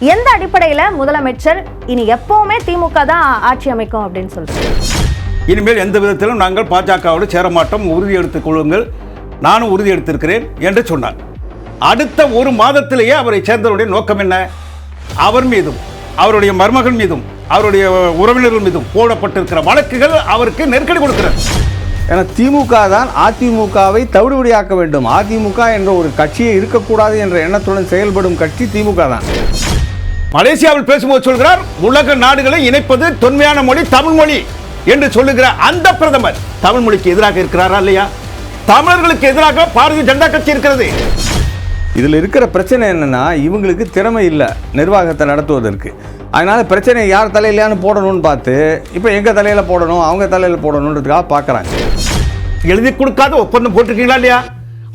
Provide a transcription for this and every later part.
எந்த அடிப்படையில முதலமைச்சர் இனி எப்பவுமே திமுக தான் ஆட்சி அமைக்கும் அப்படின்னு சொல்றாரு? இனிமேல் எந்த விதத்திலும் நாங்கள் பாஜகவோடு சேரமாட்டோம், உறுதி எடுத்துக் கொள்ளுங்கள், நானும் உறுதி எடுத்திருக்கிறேன் என்று சொன்னார். அடுத்த ஒரு மாதத்திலேயே அவரை சேர்ந்தவருடைய நோக்கம் என்ன? அவர் மீதும் அவருடைய மருமகன் மீதும் அவருடைய உறவினர்கள் மீதும் போடப்பட்டிருக்கிற வழக்குகள் அவருக்கு நெருக்கடி கொடுக்கிறது. ஏன்னா திமுக தான் அதிமுகவை தவிடுபடியாக்க வேண்டும். அதிமுக என்ற ஒரு கட்சியே இருக்கக்கூடாது என்ற எண்ணத்துடன் செயல்படும் கட்சி திமுக தான். மலேசியாவில் பேசும்போது சொல்கிறார், உலக நாடுகளை இணைப்பது தொன்மையான மொழி தமிழ் மொழி என்று சொல்லுகிற அந்த பிரதமர் தமிழ் மொழிக்கு எதிராக இருக்கிறாரா இல்லையா? தமிழர்களுக்கு எதிராக பாரதிய ஜனதா கட்சி இருக்கிறது. இதில் இருக்கிற பிரச்சனை என்னன்னா, இவங்களுக்கு திறமை இல்லை நிர்வாகத்தை நடத்துவதற்கு. அதனால பிரச்சனை யார் தலையிலான்னு போடணும்னு பார்த்து இப்போ எங்கள் தலையில் போடணும், அவங்க தலையில் போடணுன்றதுக்காக பார்க்குறாங்க. எழுதி கொடுக்காத ஒப்பந்தம் போட்டிருக்கீங்களா இல்லையா?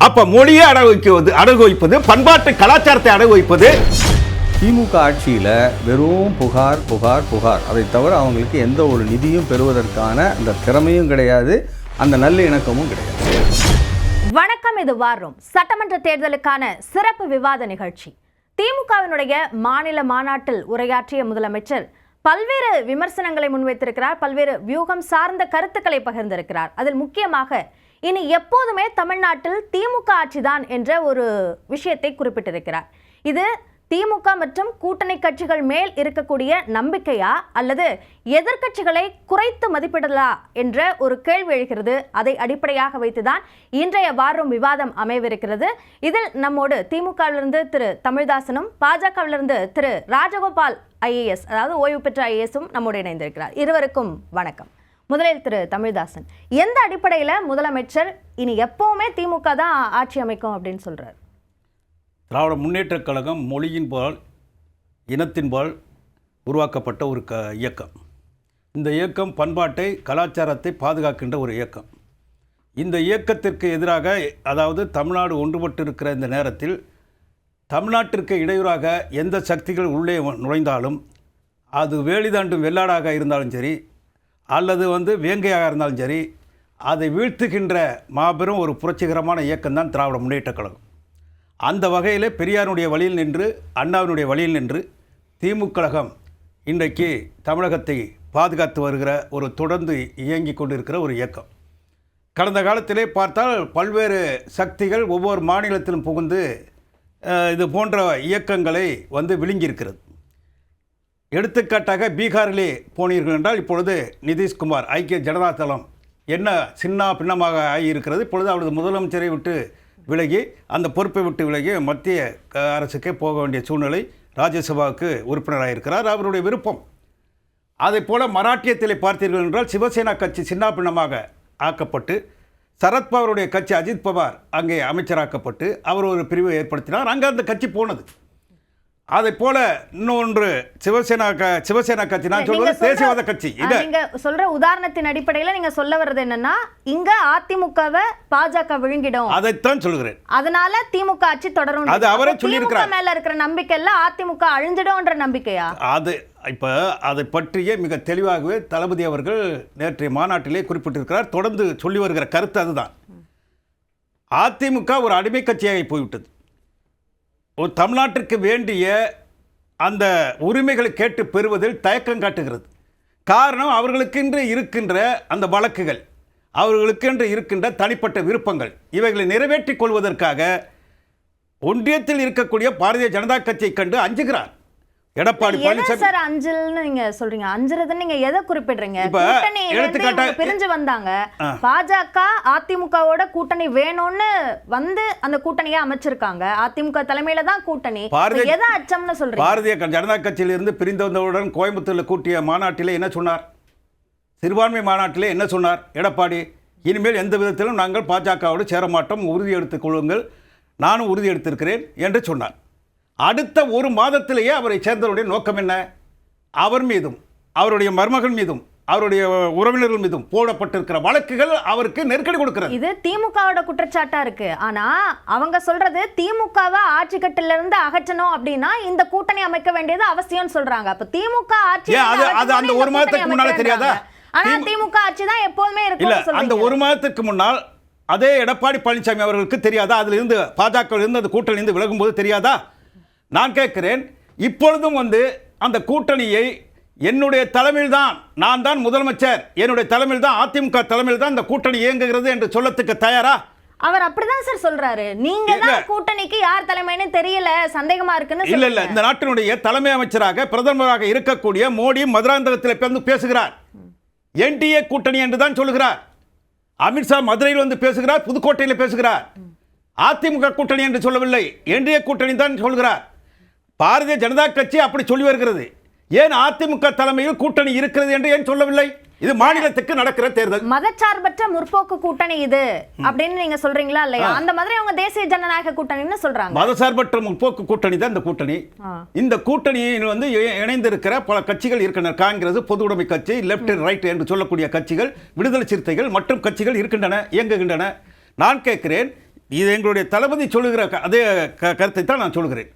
அப்ப மொழியை அடகு வைப்பது, பண்பாட்டு கலாச்சாரத்தை அடகு வைப்பது. திமுக ஆட்சியில் வெறும் புகார் புகார் புகார், அதை தவிர அவங்களுக்கு எந்த ஒரு நிதியும் பெறுவதற்கான அந்த திறமையும் கிடையாது, அந்த நல்ல இணக்கமும் கிடையாது. வணக்கம், இது வாரும் சட்டமன்ற தேர்தலுக்கான சிறப்பு விவாத நிகழ்ச்சி. திமுகவினுடைய மாநில மாநாட்டில் உரையாற்றிய முதலமைச்சர் பல்வேறு விமர்சனங்களை முன்வைத்திருக்கிறார், பல்வேறு வியூகம் சார்ந்த கருத்துக்களை பகிர்ந்திருக்கிறார். அதில் முக்கியமாக இனி எப்போதுமே தமிழ்நாட்டில் திமுக ஆட்சிதான் என்ற ஒரு விஷயத்தை குறிப்பிட்டிருக்கிறார். இது திமுக மற்றும் கூட்டணி கட்சிகள் மேல் இருக்கக்கூடிய நம்பிக்கையா அல்லது எதிர்க்கட்சிகளை குறைத்து மதிப்பிடலா என்ற ஒரு கேள்வி எழுகிறது. அதை அடிப்படையாக வைத்துதான் இன்றைய வாரும் விவாதம் அமைவிருக்கிறது. இதில் நம்மோடு திமுகவிலிருந்து திரு தமிழ்தாசனும் பாஜகவிலிருந்து திரு ராஜகோபால் IAS, அதாவது ஓய்வு பெற்ற IASம் நம்மோடு இணைந்திருக்கிறார். இருவருக்கும் வணக்கம். முதலில் திரு தமிழ்தாசன், எந்த அடிப்படையில் முதலமைச்சர் இனி எப்பவுமே திமுக தான் ஆட்சி அமைக்கும் அப்படின்னு சொல்றாரு? திராவிட முன்னேற்றக் கழகம் மொழியின்பால் இனத்தின்பால் உருவாக்கப்பட்ட ஒரு இயக்கம். இந்த இயக்கம் பண்பாட்டை கலாச்சாரத்தை பாதுகாக்கின்ற ஒரு இயக்கம். இந்த இயக்கத்திற்கு எதிராக, அதாவது தமிழ்நாடு ஒன்றுபட்டு இருக்கிற இந்த நேரத்தில் தமிழ்நாட்டிற்கு இடையூறாக எந்த சக்திகள் உள்ளே நுழைந்தாலும், அது வேலி தாண்டும் வெள்ளாடாக இருந்தாலும் சரி அல்லது வேங்கையாக இருந்தாலும் சரி, அதை வீழ்த்துகின்ற மாபெரும் ஒரு புரட்சிகரமான இயக்கம்தான் திராவிட முன்னேற்றக் கழகம். அந்த வகையில் பெரியாருடைய வழியில் நின்று, அண்ணாவினுடைய வழியில் நின்று திமுக கழகம் இன்றைக்கு தமிழகத்தை பாதுகாத்து வருகிற ஒரு தொடர்ந்து இயங்கி கொண்டிருக்கிற ஒரு இயக்கம். கடந்த காலத்திலே பார்த்தால் பல்வேறு சக்திகள் ஒவ்வொரு மாநிலத்திலும் புகுந்து இது போன்ற இயக்கங்களை விழுங்கியிருக்கிறது. எடுத்துக்காட்டாக பீகாரிலே போனீர்கள் என்றால், இப்பொழுது நிதிஷ்குமார் ஐக்கிய ஜனதா தளம் என்ன சின்ன பின்னமாக ஆகியிருக்கிறது. இப்பொழுது அவரது முதலமைச்சரை விட்டு விலகி, அந்த பொறுப்பை விட்டு விலகி மத்திய அரசுக்கே போக வேண்டிய சூழ்நிலை, ராஜ்யசபாவுக்கு உறுப்பினராக இருக்கிறார், அவருடைய விருப்பம். அதை போல மராட்டியத்தில் பார்த்தீர்கள் என்றால் சிவசேனா கட்சி சின்ன பின்னமாக ஆக்கப்பட்டு, சரத்பவாருடைய கட்சி அஜித் பவார் அங்கே அமைச்சராக்கப்பட்டு அவர் ஒரு பிரிவை ஏற்படுத்தினார், அங்கே அந்த கட்சி போனது. அதை போல இன்னொன்று சிவசேனா கட்சி, நான் சொல்வது தேசியவாத கட்சி. நீங்க சொல்ற உதாரணத்தின் அடிப்படையில் நீங்க சொல்ல வர்றது என்னன்னா, இங்க அதிமுகவை பாஜக விழுங்கிடும், அதைத்தான் சொல்கிறேன். அதனால திமுக ஆட்சி தொடரும். அது அவரே சொல்லியிருக்கிறார். மேல இருக்கிற நம்பிக்கை எல்லாம் அதிமுக அழிஞ்சிடும்ன்ற நம்பிக்கையா? அது இப்ப அதை பற்றியே மிக தெளிவாகவே தளபதி அவர்கள் நேற்றைய மாநாட்டிலே குறிப்பிட்டிருக்கிறார். தொடர்ந்து சொல்லி வருகிற கருத்து அதுதான். அதிமுக ஒரு அடிமை கட்சியாக போய்விட்டது. ஒரு தமிழ்நாட்டிற்கு வேண்டிய அந்த உரிமைகளை கேட்டு பெறுவதில் தயக்கம் காட்டுகிறது. காரணம், அவர்களுக்கென்று இருக்கின்ற அந்த வழக்குகள், அவர்களுக்கென்று இருக்கின்ற தனிப்பட்ட விருப்பங்கள், இவைகளை நிறைவேற்றிக் கொள்வதற்காக ஒன்றியத்தில் இருக்கக்கூடிய பாரதிய ஜனதா கட்சியை கண்டு அஞ்சுகிறார் எடப்பாடி பழனிசாமி. சார் அஞ்சல்னு நீங்க சொல்றீங்க, அஞ்சுறதுன்னு நீங்க எதை குறிப்பிடுறீங்க? பிரிஞ்சு வந்தாங்க, பாஜக அதிமுகவோட கூட்டணி வேணும்னு அந்த கூட்டணியை அமைச்சிருக்காங்க, அதிமுக தலைமையில தான் கூட்டணி. எதை அச்சம்னு சொல்றீங்க? பாரதிய ஜனதா கட்சியிலிருந்து பிரிந்து வந்தவுடன் கோயம்புத்தூர்ல கூட்டிய மாநாட்டிலே என்ன சொன்னார்? சிறுபான்மை மாநாட்டிலே என்ன சொன்னார் எடப்பாடி? இனிமேல் எந்த விதத்திலும் நாங்கள் பாஜகவோடு சேரமாட்டோம், உறுதி எடுத்துக் கொள்ளுங்கள், நானும் உறுதி எடுத்திருக்கிறேன் என்று சொன்னார். அடுத்த ஒரு மாதத்திலேயே அவரை சேர்ந்தவருடைய நோக்கம் என்ன? அவர் மீதும் அவருடைய மருமகன் மீதும் அவருடைய உறவினர்கள் மீதும் போடப்பட்டிருக்கிற வழக்குகள் அவருக்கு நெருக்கடி கொடுக்கிறது. இது திமுகவோட குற்றச்சாட்டா இருக்கு. ஆனா அவங்க சொல்றது திமுகவை ஆட்சி கட்டில இருந்து அகற்றணும் அப்படின்னா இந்த கூட்டணி அமைக்க வேண்டியது அவசியம் சொல்றாங்க. அப்ப திமுக ஆட்சி அந்த ஒரு மாதத்துக்கு முன்னால தெரியாதா? ஆனா திமுக ஆட்சி தான் எப்போதுமே இருக்கும். அந்த ஒரு மாதத்துக்கு முன்னால் அதே எடப்பாடி பழனிசாமி அவர்களுக்கு தெரியாதா? அதுல இருந்து பாஜக இருந்து அந்த கூட்டணி இருந்து விலகும் போது தெரியாதா? நான் கேட்கிறேன், இப்பொழுதும் வந்து அந்த கூட்டணியை என்னுடைய தலைமையில் தான், நான் தான் முதலமைச்சர், என்னுடைய தலைமையில் தான், அதிமுக தலைமையில் தான் இந்த கூட்டணி இயங்குகிறது என்று சொல்லத்துக்கு தயாரா? அவர் அப்படிதான் சார் சொல்றாரு. நீங்க தான் கூட்டணிக்கு யார் தலைமைன்னு தெரியல, சந்தேகமா இருக்குன்னு. இல்ல இந்த நாட்டினுடைய தலைமை அமைச்சராக பிரதமராக இருக்கக்கூடிய மோடி மதுராந்தகத்தில் வந்து பேசுகிறார். என்டிஏ கூட்டணி என்று தான் சொல்லுகிறார். அமித்ஷா மதுரையில் வந்து பேசுகிறார், புதுக்கோட்டையில் பேசுகிறார். அதிமுக கூட்டணி என்று சொல்லவில்லை, என்டிஏ கூட்டணி தான் சொல்கிறார். பாரதிய ஜனதா கட்சி அப்படி சொல்லி வருகிறது. ஏன் அதிமுக தலைமையில் கூட்டணி இருக்கிறது என்று ஏன் சொல்லவில்லை? இது மாநிலத்துக்கு நடக்கிற தேர்தல். மதச்சார்பற்ற முற்போக்கு கூட்டணி இது அப்படின்னு நீங்க சொல்றீங்களா இல்லையா? அந்த மாதிரி அவங்க தேசிய ஜனநாயக கூட்டணின்னு சொல்றாங்க. மதச்சார்பற்ற முற்போக்கு கூட்டணி தான் இந்த கூட்டணி. இந்த கூட்டணியில் வந்து இணைந்திருக்கிற பல கட்சிகள் இருக்கின்றன. காங்கிரஸ், பொது உடைமை கட்சி, லெப்ட் ரைட் என்று சொல்லக்கூடிய கட்சிகள், விடுதலை சிறுத்தைகள் மற்றும் கட்சிகள் இருக்கின்றன, இயங்குகின்றன. நான் கேட்கிறேன், இது எங்களுடைய தளபதி சொல்லுகிற அதே கருத்தை தான் நான் சொல்கிறேன்.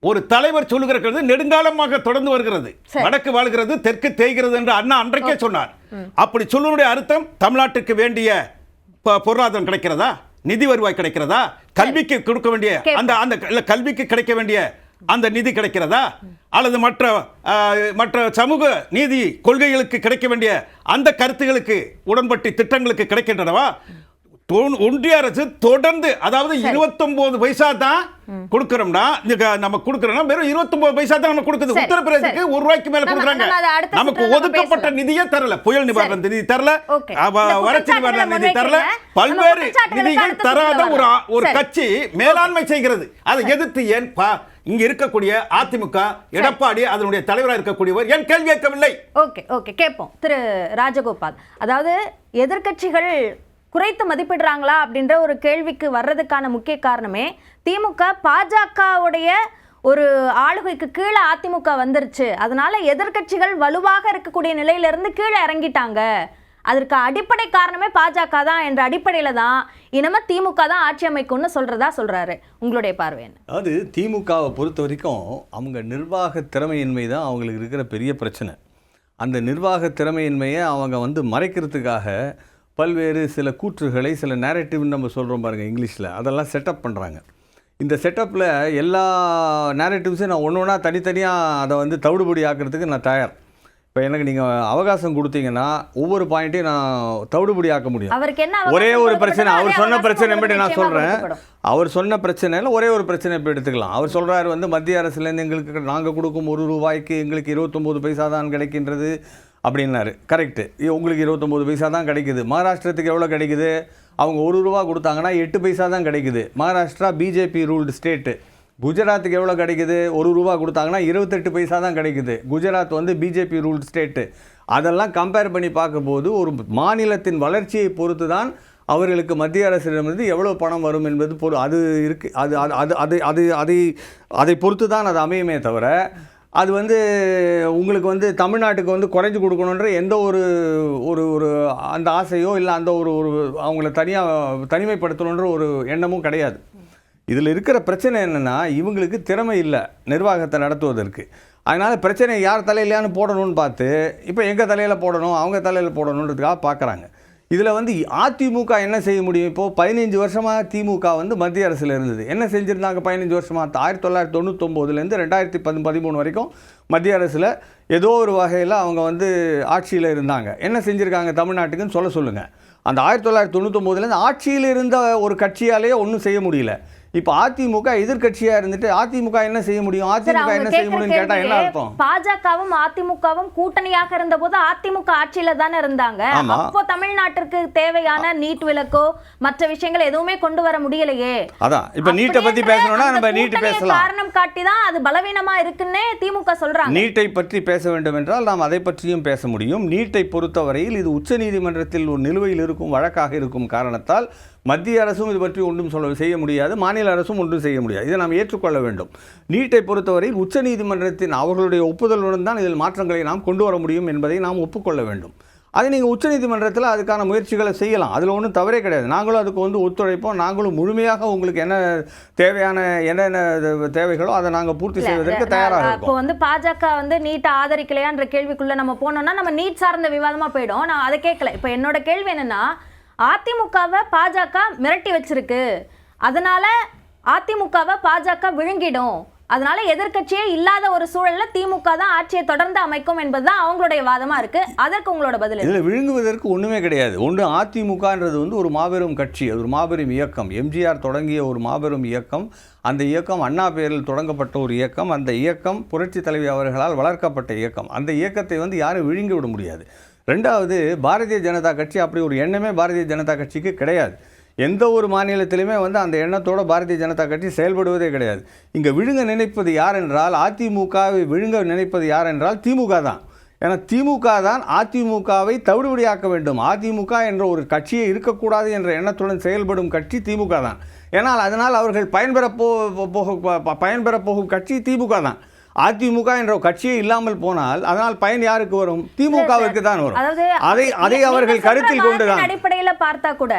ஒரு தலைவர் சொல்லுகிறது நெடுங்காலமாக தொடர்ந்து வருகிறது. வடக்கு வாழ்கிறது, தெற்கு தேய்கிறது என்று அண்ணா அன்றைக்கே சொன்னார். அப்படி சொல்லுடைய அர்த்தம் தமிழ்நாட்டுக்கு வேண்டிய பொருளாதாரம் கிடைக்கிறதா, நிதி வருவாய் கிடைக்கிறதா, கல்விக்கு கொடுக்க வேண்டிய அந்த கல்விக்கு கிடைக்க வேண்டிய அந்த நிதி கிடைக்கிறதா, அல்லது மற்ற சமூக நீதி கொள்கைகளுக்கு கிடைக்க வேண்டிய அந்த கருத்துகளுக்கு உடன்பட்டு திட்டங்களுக்கு கிடைக்கின்றனவா? ஒன்றிய அரசு தொடர்ந்து, அதாவது 29 பைசா தான் கொடுக்கிறோம்னா, நம்ம கொடுக்கிறோம்னா வெறும் 29 பைசா தான் நம்ம கொடுக்குது. உத்தரப்பிரதேசத்துக்கு ₹1 மேல கொடுக்குறாங்க. நமக்கு ஒதுக்கப்பட்ட நிதியே தரல. புயல் நிவாரண நிதி தரல, வறட்சி நிவாரண நிதி தரல, பல்வேறு நிதிகள் தராத ஒரு கட்சி மேலாண்மை செய்கிறது. அதை எதிர்த்து ஏன் இங்க இருக்கக்கூடிய அதிமுக எடப்பாடி அதனுடைய தலைவராக இருக்கக்கூடியவர் ஏன் கேள்வி கேட்கவில்லை? ஓகே கேட்போம் திரு ராஜகோபால். அதாவது எதிர்க்கட்சிகள் குறைத்து மதிப்பிடுறாங்களா அப்படின்ற ஒரு கேள்விக்கு வர்றதுக்கான முக்கிய காரணமே திமுக பாஜகவுடைய ஒரு ஆளுகைக்கு கீழே அதிமுக வந்துருச்சு. அதனால எதிர்க்கட்சிகள் வலுவாக இருக்கக்கூடிய நிலையிலிருந்து கீழே இறங்கிட்டாங்க. அதற்கு அடிப்படை காரணமே பாஜக தான் என்ற அடிப்படையில தான் இனிமே திமுக தான் ஆட்சி அமைக்கும்னு சொல்றாரு. உங்களுடைய பார்வை என்ன? அது திமுகவை பொறுத்த வரைக்கும் அவங்க நிர்வாக திறமையின்மை தான் அவங்களுக்கு இருக்கிற பெரிய பிரச்சனை. அந்த நிர்வாக திறமையின்மையை அவங்க வந்து மறைக்கிறதுக்காக பல்வேறு சில கூற்றுகளை, சில நேரேட்டிவ்னு நம்ம சொல்கிறோம் பாருங்கள் இங்கிலீஷில், அதெல்லாம் செட்டப் பண்ணுறாங்க. இந்த செட்டப்பில் எல்லா நேரேட்டிவ்ஸையும் நான் ஒன்று ஒன்றா தனித்தனியாக அதை வந்து தவிடுபடி ஆக்கிறதுக்கு நான் தயார். இப்போ எனக்கு நீங்கள் அவகாசம் கொடுத்தீங்கன்னா ஒவ்வொரு பாயிண்ட்டையும் நான் தவிடுபடி ஆக்க முடியும். ஒரே ஒரு பிரச்சனை, அவர் சொன்ன பிரச்சனை எப்படி நான் சொல்கிறேன், அவர் சொன்ன பிரச்சனையில் ஒரே ஒரு பிரச்சனை இப்போ எடுத்துக்கலாம். அவர் சொல்கிறாரு வந்து மத்திய அரசுலேருந்து எங்களுக்கு நாங்கள் கொடுக்கும் ₹1 எங்களுக்கு 29 பைசா தான் கிடைக்கின்றது அப்படின்னாரு. கரெக்டு, உங்களுக்கு 29 பைசா தான் கிடைக்குது. மகாராஷ்டிரத்துக்கு எவ்வளோ கிடைக்குது? அவங்க ₹1 கொடுத்தாங்கன்னா 8 பைசா தான் கிடைக்குது. Maharashtra BJP ruled state. குஜராத்துக்கு எவ்வளோ கிடைக்குது? ₹1 கொடுத்தாங்கன்னா 28 பைசா தான் கிடைக்குது. குஜராத் வந்து பிஜேபி ரூல்டு ஸ்டேட்டு. அதெல்லாம் கம்பேர் பண்ணி பார்க்கும்போது ஒரு மாநிலத்தின் வளர்ச்சியை பொறுத்து தான் அவர்களுக்கு மத்திய அரசிடமிருந்து எவ்வளோ பணம் வரும் என்பது அது இருக்குது. அதை பொறுத்து தான் அது அமையுமே தவிர அது வந்து உங்களுக்கு வந்து தமிழ்நாட்டுக்கு வந்து குறைஞ்சி கொடுக்கணுன்ற எந்த ஒரு அந்த ஆசையோ இல்லை அந்த ஒரு அவங்கள தனிமைப்படுத்தணுன்ற ஒரு எண்ணமும் கிடையாது. இதில் இருக்கிற பிரச்சனை என்னென்னா, இவங்களுக்கு திறமை இல்லை நிர்வாகத்தை நடத்துவதற்கு. அதனால் பிரச்சனை யார் தலையிலையான்னு போடணும்னு பார்த்து இப்போ எங்கள் தலையில் போடணும், அவங்க தலையில் போடணுன்றதுக்காக பார்க்குறாங்க. இதில் வந்து அதிமுக என்ன செய்ய முடியும்? இப்போது 15 வருஷமாக திமுக வந்து மத்திய அரசில் இருந்தது. என்ன செஞ்சுருந்தாங்க 15 வருஷமாக? 1999லேருந்து 2013 வரைக்கும் மத்திய அரசில் ஏதோ ஒரு வகையில் அவங்க வந்து ஆட்சியில் இருந்தாங்க. என்ன செஞ்சுருக்காங்க தமிழ்நாட்டுக்குன்னு சொல்லுங்கள். அந்த 1999லேருந்து ஆட்சியில் இருந்த ஒரு கட்சியாலேயே ஒன்றும் செய்ய முடியல. இப்போ அதிமுக எதிர்கட்சியாக இருந்துட்டு அதிமுக என்ன செய்ய முடியும், அதிமுக என்ன செய்ய முடியும்னு கேட்டால் என்ன அர்த்தம்? பாஜகவும் அதிமுகவும் கூட்டணியாக இருந்த போது அதிமுக ஆட்சியில தானே இருந்தாங்க. அப்போ தமிழ்நாட்டிற்கு தேவையான நீட் விலக்கோ மற்ற விஷயங்கள் எதுவுமே கொண்டு வர முடியலையே. அதான் இப்போ நீட்டை பற்றி பேசணும்னா நம்ம நீட் பேசலாம். காரணம் காட்டி தான் அது பலவீனமா இருக்குன்னே திமுக சொல்றாங்க. நீட்டை பற்றி பேச வேண்டும் என்றால் நாம் அதை பற்றியும் பேச முடியும். நீட்டை பொறுத்தவரையில் இது உச்சநீதிமன்றத்தில் ஒரு நிலுவையில் இருக்கும் வழக்காக இருக்கும் காரணத்தால் மத்திய அரசும் இது பற்றி ஒன்றும் செய்ய முடியாது, மாநில அரசும் ஒன்றும் செய்ய முடியாது. இதை நாம் ஏற்றுக்கொள்ள வேண்டும். நீட்டை பொறுத்தவரையில் உச்சநீதிமன்றத்தின் அவர்களுடைய ஒப்புதலுடன் தான் இதில் மாற்றங்களை நாம் கொண்டு வர முடியும் என்பதை நாம் ஒப்புக்கொள்ள வேண்டும். அதை நீங்கள் உச்சநீதிமன்றத்தில் அதுக்கான முயற்சிகளை செய்யலாம், அதில் ஒன்றும் தவறே கிடையாது. நாங்களும் அதுக்கு வந்து ஒத்துழைப்போம். நாங்களும் முழுமையாக உங்களுக்கு என்ன தேவையான என்னென்ன தேவைகளோ அதை நாங்கள் பூர்த்தி செய்வதற்கு தயாராக இருக்கோம். இப்போ வந்து பாஜக வந்து நீட்டை ஆதரிக்கலையான்ற கேள்விக்குள்ளே நம்ம போனோம்னா நம்ம நீட் சார்ந்த விவாதமாக போயிடும். நான் அதை கேட்கல. இப்போ என்னோட கேள்வி என்னென்னா, அதிமுகவை பாஜக மிரட்டி வச்சிருக்கு, அதனால அதிமுகவை பாஜக விழுங்கிடும், அதனால எதிர்க்கட்சியே இல்லாத ஒரு சூழல்ல திமுக தான் ஆட்சியை தொடர்ந்து அமைக்கும் என்பதுதான் அவங்களுடைய வாதமா இருக்கு. அதற்கு உங்களோட பதில்? இதில் விழுங்குவதற்கு ஒன்றுமே கிடையாது. ஒன்று, அதிமுகன்றது வந்து ஒரு மாபெரும் கட்சி, அது ஒரு மாபெரும் இயக்கம். எம்ஜிஆர் தொடங்கிய ஒரு மாபெரும் இயக்கம். அந்த இயக்கம் அண்ணா பெயரில் தொடங்கப்பட்ட ஒரு இயக்கம். அந்த இயக்கம் புரட்சி தலைவி அவர்களால் வளர்க்கப்பட்ட இயக்கம். அந்த இயக்கத்தை வந்து யாரும் விழுங்கி விட முடியாது. ரெண்டாவது, பாரதிய ஜனதா கட்சி அப்படி ஒரு எண்ணமே பாரதிய ஜனதா கட்சிக்கு கிடையாது. எந்த ஒரு மாநிலத்திலுமே வந்து அந்த எண்ணத்தோட பாரதிய ஜனதா கட்சி செயல்படுவதே கிடையாது. இங்கே விழுங்க நினைப்பது யார் என்றால், அதிமுகவை விழுங்க நினைப்பது யார் என்றால் திமுக தான். ஏன்னா திமுக தான் அதிமுகவை தவிடுபடியாக்க வேண்டும். அதிமுக என்ற ஒரு கட்சியே இருக்கக்கூடாது என்ற எண்ணத்துடன் செயல்படும் கட்சி திமுக தான். ஏன்னால் அதனால் அவர்கள் பயன்பெறப் போகும் கட்சி திமுக தான். அதிமுக என்ற கட்சியே இல்லாமல் போனால் அதனால் பயன் யாருக்கு வரும்? திமுகவுக்கு தான் வரும். அதை அவர்கள் கருத்தில் கொண்டுதான் அடிப்படையில பார்த்தா கூட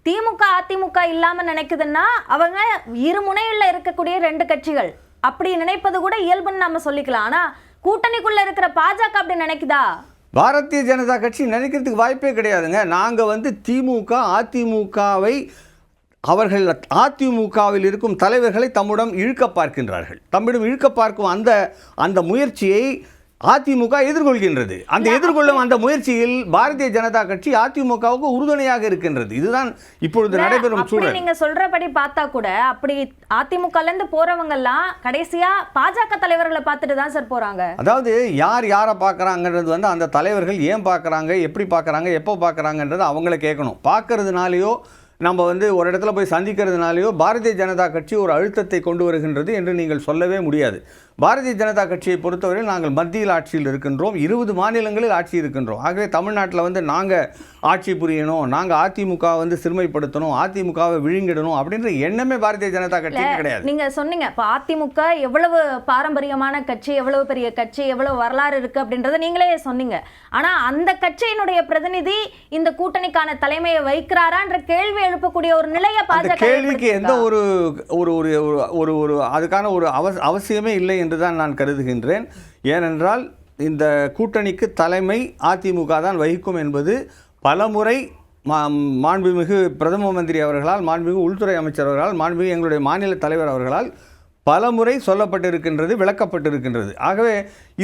திமுக அதிமுக இல்லாம நினைக்குதுன்னா அவங்க இரு முனையில இருக்கக்கூடிய ரெண்டு கட்சிகள் அப்படி நினைப்பது கூட இயல்புன்னு நம்ம சொல்லிக்கலாம். ஆனா கூட்டணிக்குள்ள இருக்கிற பாஜக அப்படி நினைக்குதா? பாரதிய ஜனதா கட்சி நினைக்கிறதுக்கு வாய்ப்பே கிடையாதுங்க. நாங்கள் வந்து திமுக அதிமுகவை அவர்கள் அதிமுகவில் இருக்கும் தலைவர்களை தம்மிடம் இழுக்க பார்க்கின்றார்கள். தம்மிடம் இழுக்க பார்க்கும் அந்த முயற்சியை அதிமுக எதிர்கொள்கின்றது. அந்த எதிர்கொள்ளும் அந்த முயற்சியில் பாரதிய ஜனதா கட்சி அதிமுகவுக்கு உறுதுணையாக இருக்கின்றது. இதுதான் இப்பொழுது நடைபெறும் சூழல். நீங்க சொல்றபடி பார்த்தா கூட அப்படி அதிமுகல இருந்து போறவங்க எல்லாம் கடைசியா பாஜக தலைவர்களை பார்த்துட்டு தான் சார் போறாங்க. அதாவது யாரை பார்க்கறாங்கன்றது வந்து அந்த தலைவர்கள் ஏன் பார்க்கறாங்க, எப்படி பார்க்கறாங்க, எப்போ பார்க்கறாங்கன்றது அவங்கள கேட்கணும். பார்க்கறதுனாலயோ நம்ம வந்து ஒரு இடத்துல போய் சந்திக்கிறதுனாலையோ பாரதிய ஜனதா கட்சி ஒரு அழுத்தத்தை கொண்டு வருகின்றது என்று நீங்கள் சொல்லவே முடியாது. பாரதிய ஜனதா கட்சியை பொறுத்தவரை நாங்கள் மத்தியில் ஆட்சியில் இருக்கின்றோம், 20 மாநிலங்களில் ஆட்சி இருக்கின்றோம். ஆகவே தமிழ்நாட்டில் வந்து நாங்கள் ஆட்சி புரியணும், நாங்கள் அதிமுக வந்து சிறுமைப்படுத்தணும், அதிமுகவை விழுங்கிடணும் அப்படின்ற எண்ணமே பாரதிய ஜனதா கட்சிக்கு கிடையாது. நீங்க சொன்னீங்க இப்போ அதிமுக எவ்வளவு பாரம்பரியமான கட்சி, எவ்வளவு பெரிய கட்சி, எவ்வளவு வரலாறு இருக்கு அப்படின்றத நீங்களே சொன்னீங்க. ஆனா அந்த கட்சியினுடைய பிரதிநிதி இந்த கூட்டணிக்கான தலைமையை வைக்கிறாரான்ற கேள்வி எழுப்பக்கூடிய ஒரு நிலையை பாஜக கேள்விக்கு எந்த ஒரு அதுக்கான ஒரு அவசியமே இல்லை என்றுதான் நான் கருதுகின்றேன். ஏனென்றால் இந்த கூட்டணிக்கு தலைமை அதிமுக தான் வகிக்கும் என்பது பலமுறை மாண்புமிகு பிரதம மந்திரி அவர்களால், மாண்புமிகு உள்துறை அமைச்சர் அவர்களால், மாண்புமிகு எங்களுடைய மாநில தலைவர் அவர்களால் பலமுறை சொல்லப்பட்டிருக்கின்றது, விளக்கப்பட்டிருக்கின்றது. ஆகவே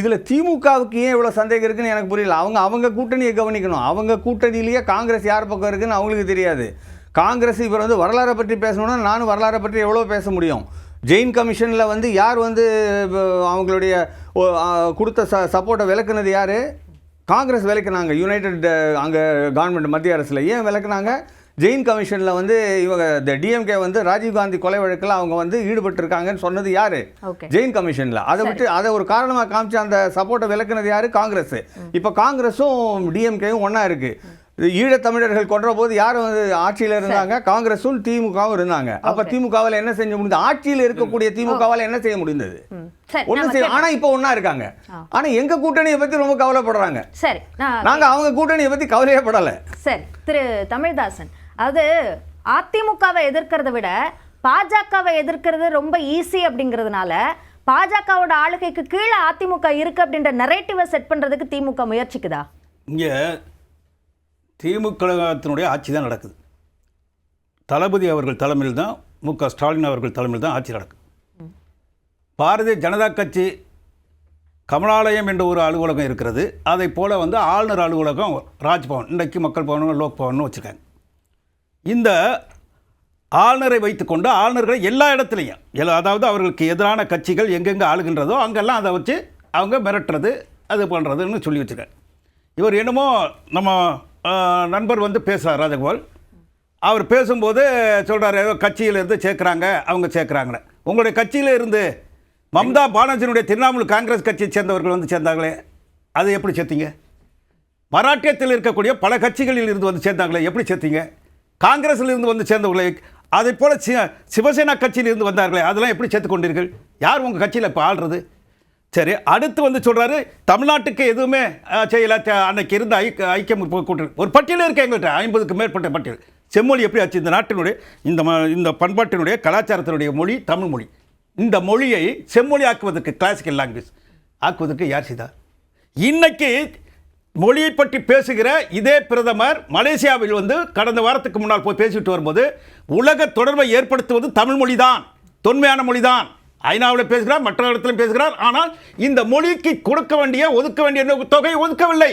இதில் திமுகவுக்கு ஏன் இவ்வளோ சந்தேகம் இருக்குன்னு எனக்கு புரியல. அவங்க கூட்டணியை கவனிக்கணும். அவங்க கூட்டணியிலேயே காங்கிரஸ் யார் பக்கம் இருக்குன்னு அவங்களுக்கு தெரியாது. காங்கிரஸ் இப்போ வந்து வரலாறை பற்றி பேசணும்னா நானும் வரலாறை பற்றி எவ்வளோ பேச முடியும். ஜெயின் கமிஷனில் வந்து யார் வந்து அவங்களுடைய கொடுத்த சப்போர்ட்டை விளக்குனது யார்? காங்கிரஸ் விளக்குனாங்க. யுனைடெட் அங்கே கவர்மெண்ட் மத்திய அரசில் ஏன் விளக்குனாங்க? ஜெயின் கமிஷனில் வந்து இவங்க இந்த டிஎம்கே வந்து ராஜீவ்காந்தி கொலை வழக்கில் அவங்க வந்து ஈடுபட்டிருக்காங்கன்னு சொன்னது யார்? ஜெயின் கமிஷனில். அதை விட்டு அதை ஒரு காரணமாக காமிச்சு அந்த சப்போர்ட்டை விளக்குனது யார்? காங்கிரஸ். இப்போ காங்கிரஸும் டிஎம்கேயும் ஒன்றா இருக்குது. ஈழத்தமிழர்கள் கொன்ற போது யாரும் வந்து ஆட்சியில் இருந்தாங்க? காங்கிரஸும் திமுகவும் இருந்தாங்க. அப்ப திமுகவால் என்ன செஞ்ச முடிந்தது? ஆட்சியில் இருக்கக்கூடிய திமுகவால் என்ன செய்ய முடிந்தது? ஒன்றும் செய்ய. ஆனா இப்போ ஒன்னா இருக்காங்க. ஆனா எங்க கூட்டணியை பத்தி ரொம்ப கவலைப்படுறாங்க. சரி, நாங்க அவங்க கூட்டணியை பத்தி கவலையே படல. சரி திரு தமிழ்தாசன், அதாவது அதிமுகவை எதிர்க்கிறத விட பாஜகவை எதிர்க்கிறது ரொம்ப ஈஸி அப்படிங்கிறதுனால பாஜகவோட ஆளுகைக்கு கீழே அதிமுக இருக்கு அப்படின்ற நரேட்டிவை செட் பண்றதுக்கு திமுக முயற்சிக்குதா? இங்கே திமுகத்தினுடைய ஆட்சி தான் நடக்குது. தளபதி அவர்கள் தலைமையில் தான், மு.க. ஸ்டாலின் அவர்கள் தலைமையில் தான் ஆட்சி நடக்குது. பாரதிய ஜனதா கட்சி கமலாலயம் என்ற ஒரு அலுவலகம் இருக்கிறது. அதை போல் வந்து ஆளுநர் அலுவலகம் ராஜ்பவன், இன்றைக்கு மக்கள் பவன், லோக் பவன் வச்சுருக்காங்க. இந்த ஆளுநரை வைத்துக்கொண்டு ஆளுநர்களை எல்லா இடத்துலையும் அதாவது அவர்களுக்கு எதிரான கட்சிகள் எங்கெங்கே ஆளுகின்றதோ அங்கெல்லாம் அதை வச்சு அவங்க மிரட்டுறது, அது பண்ணுறதுன்னு சொல்லி வச்சுருக்காங்க. இவர் என்னமோ நம்ம நண்பர் வந்து பேசுகிறார் ராஜகோபால். அவர் பேசும்போது சொல்கிறார் கட்சியிலேருந்து சேர்க்குறாங்க, அவங்க சேர்க்குறாங்கன்னு. உங்களுடைய கட்சியில் இருந்து மம்தா பானர்ஜியினுடைய திரிணாமுல் காங்கிரஸ் கட்சியை சேர்ந்தவர்கள் வந்து சேர்ந்தாங்களே, அது எப்படி சேர்த்தீங்க? மராட்டியத்தில் இருக்கக்கூடிய பல கட்சிகளில் இருந்து வந்து சேர்ந்தாங்களே, எப்படி சேர்த்தீங்க? காங்கிரஸில் இருந்து வந்து சேர்ந்தவர்களே, அதே போல் சிவசேனா கட்சியில் இருந்து வந்தார்களே, அதெல்லாம் எப்படி சேர்த்து கொண்டீர்கள்? யார் உங்கள் கட்சியில் இப்போ ஆள்றது? சரி, அடுத்து வந்து சொல்கிறாரு தமிழ்நாட்டுக்கு எதுவுமே செய்யலை. அன்னைக்கு இருந்த ஐக்கியம் கூட்டு ஒரு பட்டியலே இருக்க எங்கள்கிட்ட 50க்கு மேற்பட்ட பட்டியல். செம்மொழி எப்படி ஆச்சு? இந்த நாட்டினுடைய இந்த பண்பாட்டினுடைய கலாச்சாரத்தினுடைய மொழி தமிழ் மொழி. இந்த மொழியை செம்மொழி ஆக்குவதற்கு, கிளாசிக்கல் லாங்குவேஜ் ஆக்குவதற்கு யார் செய்தார்? இன்னைக்கு மொழியை பற்றி பேசுகிற இதே பிரதமர் மலேசியாவில் வந்து கடந்த வாரத்துக்கு முன்னால் போய் பேசிட்டு வரும்போது உலக தொடர்பை ஏற்படுத்துவது தமிழ் மொழி தான், தொன்மையான மொழி தான், ஐநாவில் பேசுகிறார், மற்ற இடத்திலும் பேசுகிறார். ஆனால் இந்த மொழிக்கு கொடுக்க வேண்டிய ஒதுக்க வேண்டிய தொகையை ஒதுக்கவில்லை.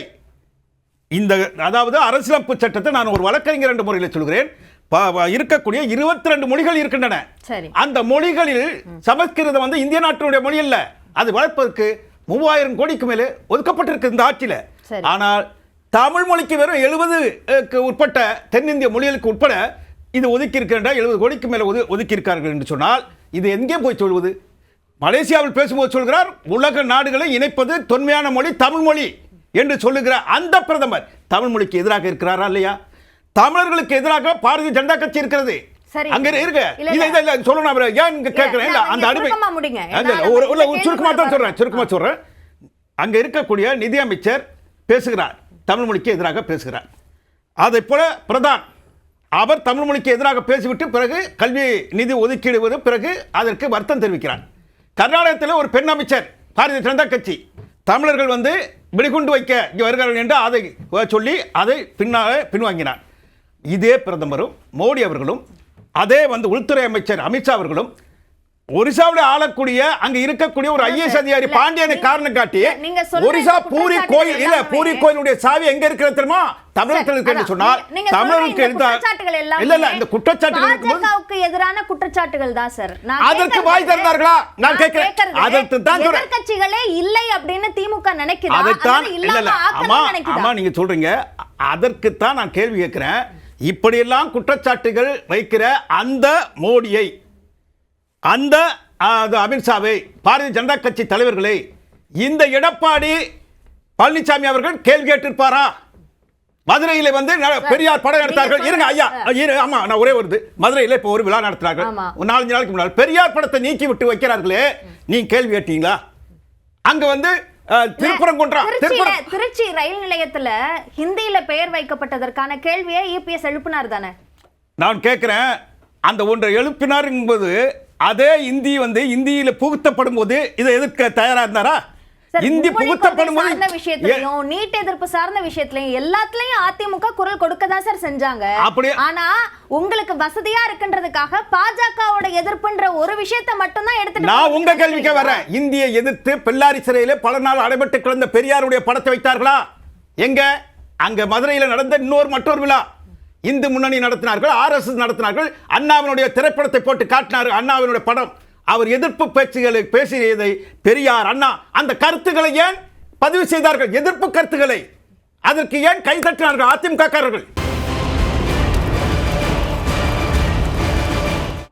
இந்த அதாவது அரசியலமைப்பு சட்டத்தை நான் ஒரு வழக்கறிஞர் என்ற முறையில் சொல்கிறேன். இருக்கக்கூடிய 22 மொழிகள் இருக்கின்றன. அந்த மொழிகளில் சமஸ்கிருதம் வந்து இந்திய நாட்டினுடைய மொழி அல்ல. அது வளர்ப்பதற்கு 3000 கோடிக்கு மேலே ஒதுக்கப்பட்டிருக்கு இந்த ஆட்சியில். ஆனால் தமிழ் மொழிக்கு வெறும் 70 உட்பட்ட தென்னிந்திய மொழிகளுக்கு உட்பட இது ஒதுக்கி இருக்கின்ற 70 கோடிக்கு மேலே ஒதுக்கி இருக்கார்கள் என்று சொன்னால் இது எங்கே போய் சொல்வது? மலேசியாவில் பேசும்போது சொல்கிறார், உலக நாடுகளை இணைப்பது தொன்மையான மொழி தமிழ் மொழி என்று சொல்லுகிற அந்த பிரதமர் தமிழ் மொழிக்கு எதிராக இருக்கிறாரா இல்லையா? தமிழர்களுக்கு எதிராக பாரதிய ஜனதா கட்சி இருக்கிறது. அங்க இருக்க இத சொல்லணும். ஏன் கேட்கிறேன், அந்த அடிமை சுருக்கமா தான் சொல்றேன். அங்க இருக்கக்கூடிய நிதி அமைச்சர் பேசுகிறார், தமிழ் மொழிக்கு எதிராக பேசுகிறார். அதை போல பிரதான் அவர் தமிழ் மொழிக்கு எதிராக பேசிவிட்டு பிறகு கல்வி நிதி ஒதுக்கீடு பிறகு அதற்கு வருத்தம் தெரிவிக்கிறார். கர்நாடகத்தில் ஒரு பெண் அமைச்சர் பாரதிய ஜனதா கட்சி தமிழர்கள் வந்து வெடிகுண்டு வைக்க இங்கே வருகிறார்கள் என்று அதை சொல்லி அதை பின்வாங்கினார். இதே பிரதமரும் மோடி அவர்களும் அதே வந்து உள்துறை அமைச்சர் அமித்ஷா அவர்களும் ஒரிசாவில் ஆளக்கூடிய அங்க இருக்கக்கூடிய ஒரு ஐஏஎஸ் அதிகாரி பாண்டியனை காரணம் காட்டி ஒரிசா பூரி கோயில் இல்ல பூரி கோயிலுடைய சாவி எங்க இருக்கிறது தெரியுமா? தமிழகத்தில் இருக்கிறது சொன்னால் தமிழருக்கு இல்ல இந்த குற்றச்சாட்டுகளுக்கு எதிரான குற்றச்சாட்டுகள் தான் சார். அதற்கு வாய் திறந்தார்களா? நான் கேட்கிறேன். அதற்கு தான் எதிர்க்கட்சிகளே இல்லை அப்படின்னு திமுக நினைக்குதா? அதைத்தான் இல்ல ஆமா நீங்க சொல்றீங்க. அதற்கு தான் நான் கேள்வி கேட்கிறேன். இப்படியெல்லாம் குற்றச்சாட்டுகள் வைக்கிற அந்த மோடியை, அந்த அமித்ஷாவை, பாரதிய ஜனதா கட்சி தலைவர்களை இந்த எடப்பாடி பழனிசாமி அவர்கள் கேள்வி கேட்டிருப்பாரா? மதுரையில வந்து பெரியார் படம் எடுத்தார்கள். இருங்க ஐயா, ஆமா நான் ஒரே வருது. மதுரையில இப்போ ஒரு விழா நடத்துறாங்க. 4-5 நாளைக்கு முன்னாடி பெரியார் படத்தை நீக்கி விட்டு வைக்கிறார்களே, நீங்க கேள்வி கேட்டீங்களா? அங்க வந்து திருச்சி ரயில் நிலையத்துல ஹிந்தியில பெயர் வைக்கப்பட்டதற்கான கேள்வியை இபிஎஸ் எழுப்பினார் தானே? நான் கேட்கிறேன், அந்த ஒன்றை எழுப்பினார் என்பது அதே இந்தி வந்து இந்தியில புகுத்தப்படும் போது இதை எதிர்க்க தயாரா இருந்தாரா? இந்தி புகுத்தப்படும் போது விஷயத்திலையும் நீட் எதிர்ப்பு சார்ந்த விஷயத்திலையும் எல்லாத்துலயும் அதிமுக குரல் கொடுக்க தான் சார் செஞ்சாங்க. ஆனா உங்களுக்கு வசதியா இருக்குன்றதுக்காக பாஜகவோட எதிர்ப்புன்ற ஒரு விஷயத்தை மட்டும் தான் எடுத்துட்டு நான் உங்க கேள்விக்கு வரேன். இந்தியை எதிர்த்து பெல்லாரி சிறையில பல நாள் அடைபட்டு கிடந்த பெரியாருடைய படத்தை வைத்தார்களா? எங்க? அங்க மதுரையில் நடந்த மற்றொரு விழா இந்து முன்னணி நடத்தினார்கள், RSS நடத்தினார்கள். அண்ணாவினுடைய திரைப்படத்தை போட்டு காட்டினார்கள். அண்ணாவினுடைய படம். அவர் எதிர்ப்பு பேச்சுகளை பேசியதை பெரியார் அண்ணா அந்த கருத்துக்களை ஏன் பதிவு செய்தார்கள்? எதிர்ப்பு கருத்துக்களை அதற்கு ஏன் கை தட்டினார்கள் அதிமுக காரர்கள்?